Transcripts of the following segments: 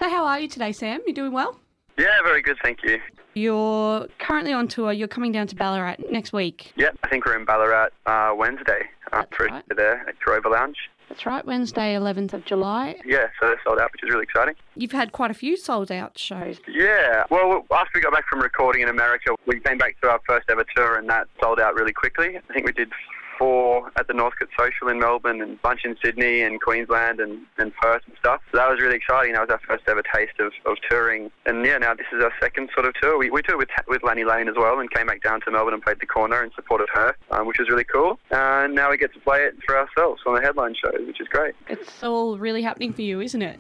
So how are you today, Sam? You doing well? Yeah, very good, thank you. You're currently on tour. You're coming down to Ballarat next week. Yep, I think we're in Ballarat Wednesday for right. there at Rover Lounge. That's right, Wednesday, 11th of July. Yeah, so they're sold out, which is really exciting. You've had quite a few sold-out shows. Yeah, well, after we got back from recording in America, we came back to our first ever tour and that sold out really quickly. I think we did 4 at the Northcote Social in Melbourne and a bunch in Sydney and Queensland and Perth and stuff. So that was really exciting. That was our first ever taste of touring. And yeah, now this is our second sort of tour. We toured with Lanny Lane as well and came back down to Melbourne and played the corner and supported her, which was really cool. And now we get to play it for ourselves on the headline shows, which is great. It's all really happening for you, isn't it?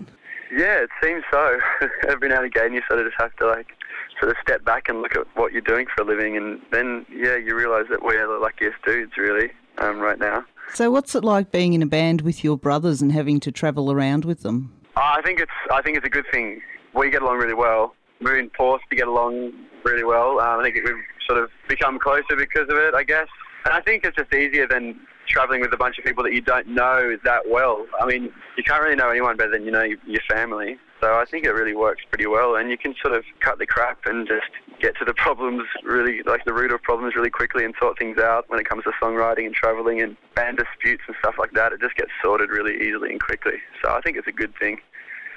Yeah, it seems so. Every now and again you sort of just have to sort of step back and look at what you're doing for a living, and then you realise that we're the luckiest dudes really right now. So what's it like being in a band with your brothers and having to travel around with them? I think it's a good thing. We get along really well. We've been forced to get along really well. I think we've sort of become closer because of it, I guess. And I think it's just easier than travelling with a bunch of people that you don't know that well. I mean, you can't really know anyone better than you know your family. So I think it really works pretty well, and you can sort of cut the crap and just get to the problems really, like the root of problems really quickly and sort things out when it comes to songwriting and travelling and band disputes and stuff like that. It just gets sorted really easily and quickly. So I think it's a good thing,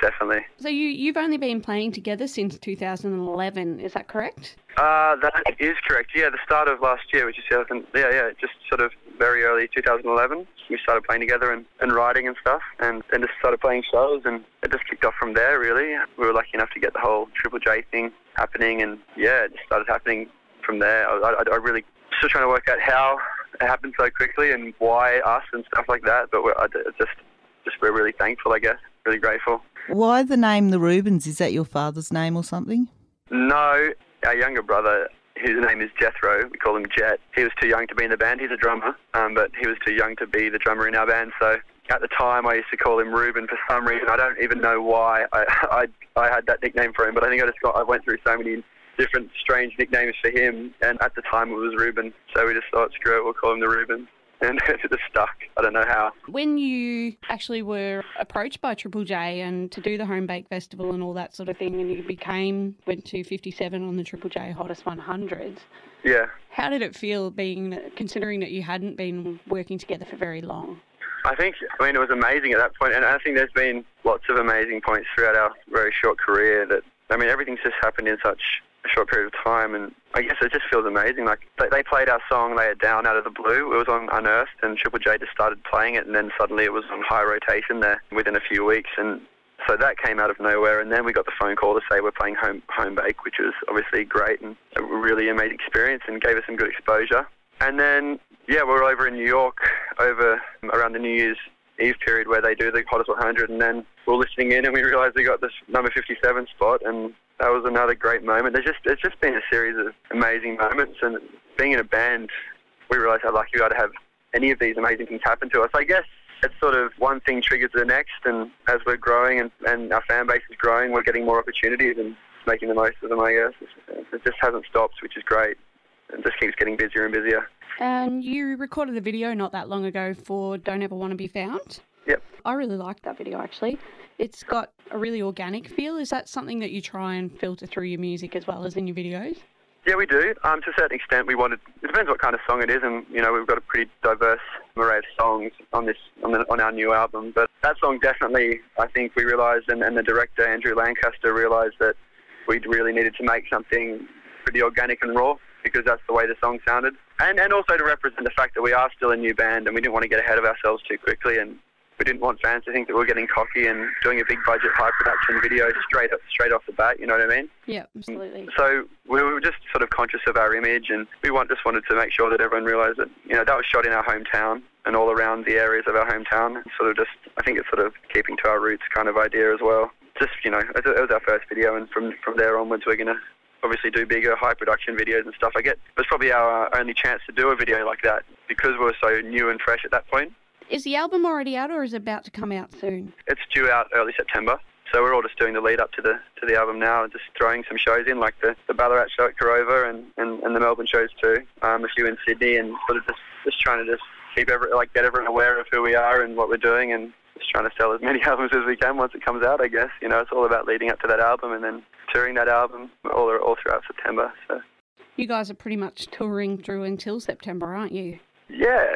definitely. So you've only been playing together since 2011, is that correct? That is correct. Yeah, the start of last year, which is just sort of very early 2011. We started playing together and writing and stuff, and then just started playing shows, and it just kicked off from there, really. We were lucky enough to get the whole Triple J thing happening, and yeah, it just started happening from there. I really still trying to work out how it happened so quickly and why us and stuff like that, but we're really thankful, I guess, really grateful. Why the name the Rubens? Is that your father's name or something? No, our younger brother, whose name is Jethro, we call him Jet, he was too young to be in the band. He's a drummer, but he was too young to be the drummer in our band. So at the time I used to call him Ruben for some reason. I don't even know why I had that nickname for him, but I think I went through so many different strange nicknames for him, and at the time it was Ruben. So we just thought, screw it, we'll call him the Rubens. And it just stuck. I don't know how. When you actually were approached by Triple J and to do the Homebaked Festival and all that sort of thing, and you went to 57 on the Triple J Hottest 100. Yeah. How did it feel considering that you hadn't been working together for very long? I mean, it was amazing at that point, and I think there's been lots of amazing points throughout our very short career everything's just happened in such a short period of time, and I guess it just feels amazing. Like, they played our song Lay It Down out of the blue. It was on Unearthed, and Triple J just started playing it, and then suddenly it was on high rotation there within a few weeks, and so that came out of nowhere, and then we got the phone call to say we're playing Homebaked, which was obviously great and a really amazing experience and gave us some good exposure. And then, we were over in New York around the New Year's Eve period where they do the Hottest 100, and then we were listening in and we realised we got this number 57 spot, and that was another great moment. It's just been a series of amazing moments, and being in a band, we realised how lucky we are to have any of these amazing things happen to us. I guess it's sort of one thing triggers the next, and as we're growing and our fan base is growing, we're getting more opportunities and making the most of them, I guess. It just hasn't stopped, which is great. It just keeps getting busier and busier. And you recorded a video not that long ago for Don't Ever Want to Be Found. Yep. I really liked that video, actually. It's got a really organic feel. Is that something that you try and filter through your music as well as in your videos? Yeah, we do. To a certain extent, it depends what kind of song it is, and we've got a pretty diverse array of songs on our new album. But that song definitely, I think we realised, and the director Andrew Lancaster realised that we really needed to make something pretty organic and raw, because that's the way the song sounded, and also to represent the fact that we are still a new band, and we didn't want to get ahead of ourselves too quickly, and we didn't want fans to think that we're getting cocky and doing a big budget, high production video straight off the bat, you know what I mean? Yeah, absolutely. So we were just sort of conscious of our image, and we just wanted to make sure that everyone realised that, that was shot in our hometown and all around the areas of our hometown. I think it's sort of keeping to our roots kind of idea as well. Just, it was our first video, and from there onwards we're going to obviously do bigger, high production videos and stuff. It was probably our only chance to do a video like that because we were so new and fresh at that point. Is the album already out, or is it about to come out soon? It's due out early September, so we're all just doing the lead up to the album now, and just throwing some shows in, like the Ballarat show at Carova and the Melbourne shows too, a few in Sydney, and sort of just trying to keep get everyone aware of who we are and what we're doing, and just trying to sell as many albums as we can once it comes out, I guess. You know, it's all about leading up to that album and then touring that album all throughout September. So. You guys are pretty much touring through until September, aren't you? Yeah.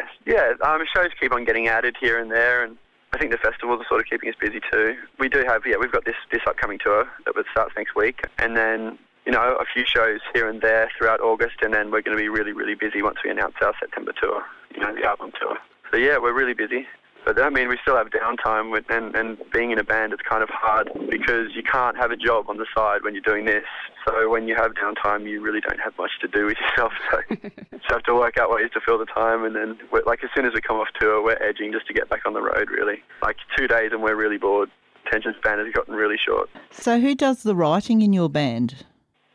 Shows keep on getting added here and there, and I think the festivals are sort of keeping us busy too. We do have, we've got this upcoming tour that starts next week, and then, you know, a few shows here and there throughout August, and then we're going to be really, really busy once we announce our September tour, you know, the album tour. So yeah, we're really busy. But I mean, we still have downtime, and being in a band is kind of hard because you can't have a job on the side when you're doing this. So when you have downtime, you really don't have much to do with yourself. So you just have to work out ways to fill the time. And then, as soon as we come off tour, we're edging just to get back on the road, really. 2 days and we're really bored. Attention span has gotten really short. So who does the writing in your band?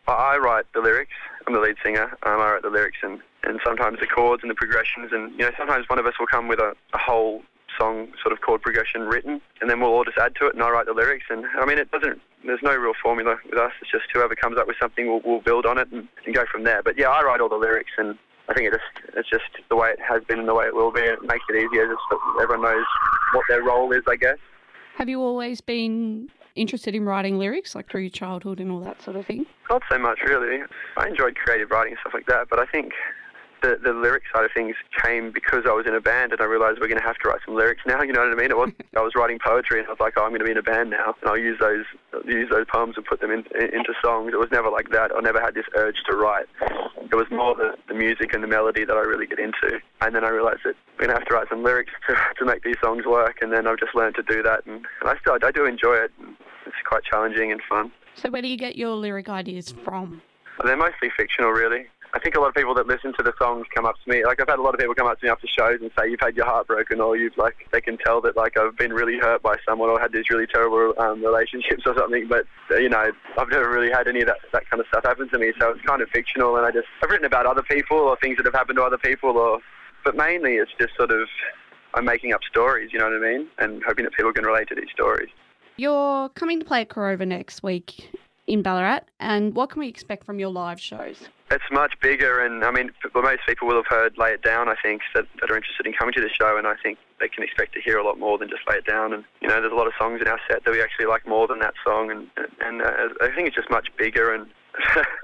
I write the lyrics. I'm the lead singer. I write the lyrics and sometimes the chords and the progressions. And, you know, sometimes one of us will come with a whole song sort of chord progression written, and then we'll all just add to it, and I write the lyrics. And I mean, there's no real formula with us. It's just whoever comes up with something, we'll build on it and go from there. But yeah, I write all the lyrics, and I think it's just the way it has been and the way it will be. It makes it easier, just so everyone knows what their role is, I guess. Have you always been interested in writing lyrics, like through your childhood and all that sort of thing? Not so much, really. I enjoyed creative writing and stuff like that, but I think the lyric side of things came because I was in a band and I realised we're going to have to write some lyrics now, you know what I mean? I was writing poetry and I was like, I'm going to be in a band now and I'll use those poems and put them into songs. It was never like that. I never had this urge to write. It was more the music and the melody that I really get into. And then I realised that we're going to have to write some lyrics to make these songs work, and then I've just learned to do that, and I do enjoy it. It's quite challenging and fun. So where do you get your lyric ideas from? They're mostly fictional, really. I think a lot of people that listen to the songs come up to me. I've had a lot of people come up to me after shows and say, you've had your heart broken, or they can tell that I've been really hurt by someone or had these really terrible relationships or something. But, you know, I've never really had any of that kind of stuff happen to me. So it's kind of fictional, and I've written about other people or things that have happened to other people, but mainly it's just sort of, I'm making up stories, you know what I mean? And hoping that people can relate to these stories. You're coming to play at Corova next week in Ballarat, and what can we expect from your live shows? It's much bigger, and I mean, most people will have heard Lay It Down, I think, that are interested in coming to the show, and I think they can expect to hear a lot more than just Lay It Down. And, you know, there's a lot of songs in our set that we actually like more than that song, and I think it's just much bigger, and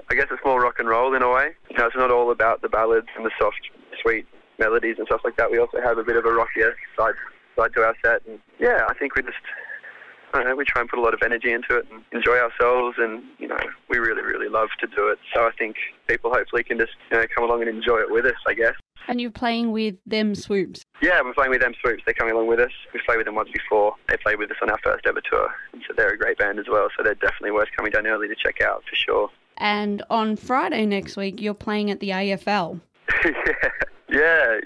I guess it's more rock and roll in a way. You know, it's not all about the ballads and the soft, sweet melodies and stuff like that. We also have a bit of a rockier side to our set, and yeah, I think we try and put a lot of energy into it and enjoy ourselves, and, you know, we really, really love to do it. So I think people hopefully can just, you know, come along and enjoy it with us, I guess. And you're playing with Them Swoops? Yeah, we're playing with Them Swoops. They're coming along with us. We've played with them once before. They played with us on our first ever tour. So they're a great band as well. So they're definitely worth coming down early to check out, for sure. And on Friday next week, you're playing at the AFL. Yeah.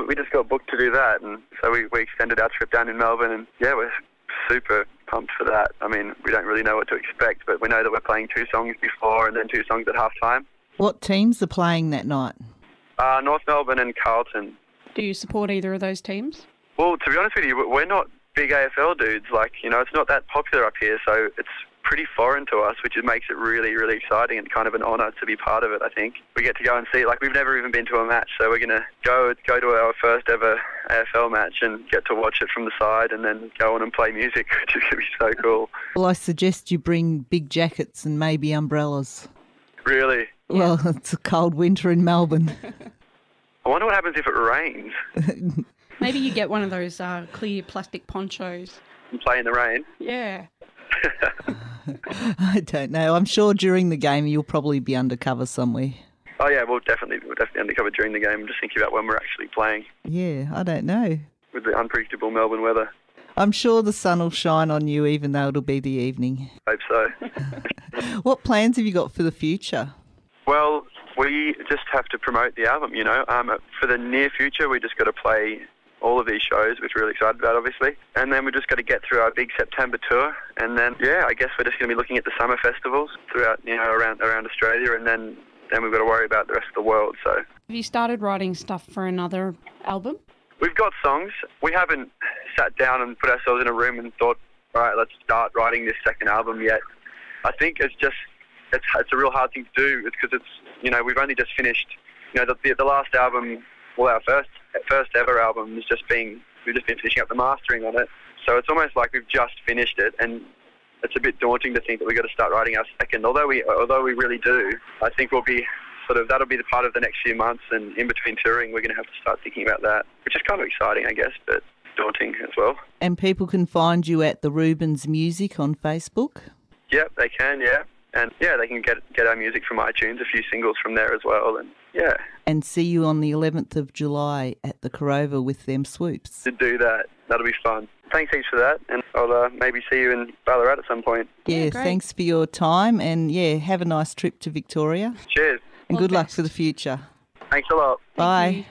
We just got booked to do that, and so we extended our trip down in Melbourne, and yeah, we're super pumped for that. I mean, we don't really know what to expect, but we know that we're playing 2 songs before and then 2 songs at halftime. What teams are playing that night? North Melbourne and Carlton. Do you support either of those teams? Well, to be honest with you, we're not big AFL dudes. It's not that popular up here, so it's pretty foreign to us, which makes it really, really exciting and kind of an honour to be part of it, I think. We get to go and see it. We've never even been to a match, so we're going to go to our first ever AFL match and get to watch it from the side and then go on and play music, which is going to be so cool. Well, I suggest you bring big jackets and maybe umbrellas. Really? Well, it's a cold winter in Melbourne. I wonder what happens if it rains. Maybe you get one of those clear plastic ponchos. And play in the rain? Yeah. I don't know. I'm sure during the game you'll probably be undercover somewhere. Oh yeah, we'll definitely undercover during the game. I'm just thinking about when we're actually playing. Yeah, I don't know. With the unpredictable Melbourne weather. I'm sure the sun will shine on you even though it'll be the evening. Hope so. What plans have you got for the future? Well, we just have to promote the album, you know. For the near future, we just got to play all of these shows, which we're really excited about, obviously. And then we've just got to get through our big September tour. And then, yeah, I guess we're just going to be looking at the summer festivals throughout, you know, around Australia. And then we've got to worry about the rest of the world. So, have you started writing stuff for another album? We've got songs. We haven't sat down and put ourselves in a room and thought, all right, let's start writing this second album yet. I think it's a real hard thing to do. It's because you know, we've only just finished, you know, the last album, well, our first ever album has just been we've just been finishing up the mastering on it. So it's almost like we've just finished it, and it's a bit daunting to think that we've got to start writing our second. Although we really do, I think we'll be that'll be the part of the next few months, and in between touring, we're going to have to start thinking about that, which is kind of exciting, I guess, but daunting as well. And people can find you at the Rubens Music on Facebook? Yep, they can, yeah. And yeah, they can get our music from iTunes, a few singles from there as well, and yeah. And see you on the 11th of July at the Corova with them swoops. To do that, that'll be fun. Thanks heaps for that, and I'll maybe see you in Ballarat at some point. Yeah, thanks for your time, and yeah, have a nice trip to Victoria. Cheers. And good luck for the future. Thanks a lot. Bye.